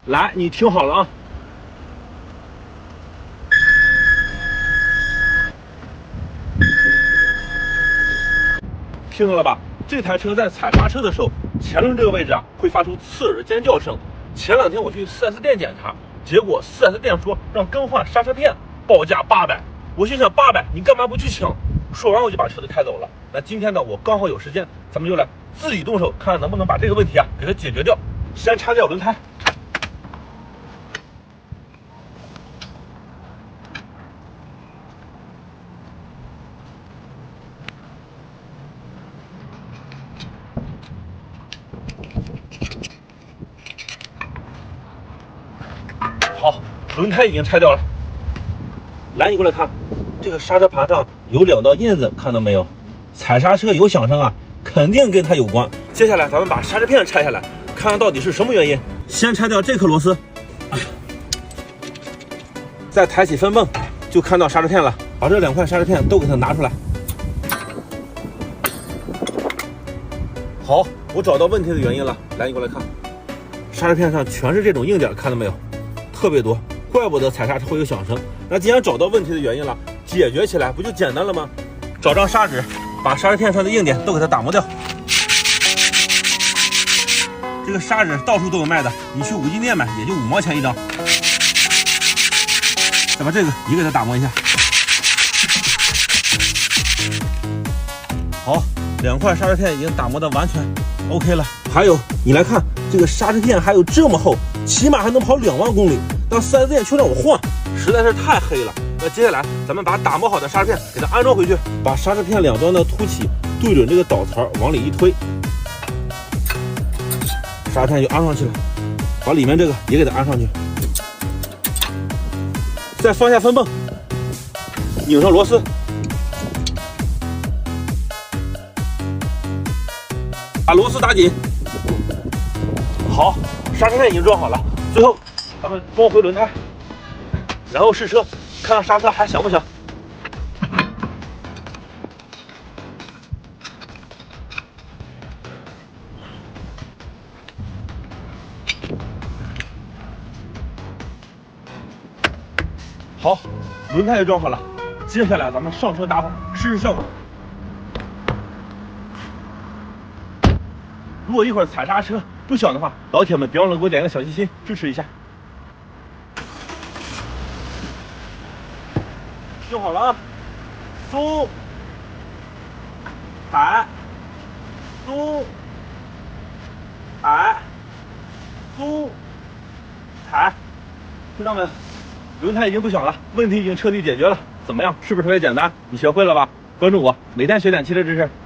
来，你听好了啊！听到了吧？这台车在踩刹车的时候，前轮这个位置啊会发出刺耳的尖叫声。前两天我去 4S 店检查，结果 4S 店说让更换刹车片，报价800。我心想800，你干嘛不去请？说完我就把车子开走了。那今天呢，我刚好有时间，咱们就来自己动手，看看能不能把这个问题啊给它解决掉。先拆掉轮胎。好，轮胎已经拆掉了。来，你过来看，这个刹车盘上有2道印子，看到没有？踩刹车有响声啊，肯定跟它有关。接下来咱们把刹车片拆下来，看看到底是什么原因。先拆掉这颗螺丝，再抬起分泵，就看到刹车片了。把这2块刹车片都给它拿出来。好，我找到问题的原因了。来，你过来看，刹车片上全是这种硬点，看到没有？特别多，怪不得踩刹车会有响声。那既然找到问题的原因了，解决起来不就简单了吗？找张砂纸，把刹车片上的硬点都给它打磨掉。这个砂纸到处都有卖的，你去5金店买也就5毛钱一张。再把这个也给它打磨一下。好，2块刹车片已经打磨的完全 OK 了。还有，你来看这个刹车片还有这么厚，起码还能跑2万公里。但4S店却让我换，实在是太黑了。那接下来咱们把打磨好的刹车片给它安装回去，把刹车片2端的凸起对准这个导槽往里一推，刹车片就安上去了。把里面这个也给它安上去，再放下分泵，拧上螺丝，把螺丝打紧。好，刹车片已经装好了。最后咱们装回轮胎，然后试车，看看刹车还响不响。好，轮胎也装好了，接下来咱们上车打火试试效果。如果一会儿踩刹车不响的话，老铁们别忘了给我点个小心心，支持一下。用好了啊，松，踩，松，踩，松，踩，听到没？轮胎已经不响了，问题已经彻底解决了。怎么样？是不是特别简单？你学会了吧？关注我，每天学点汽车知识。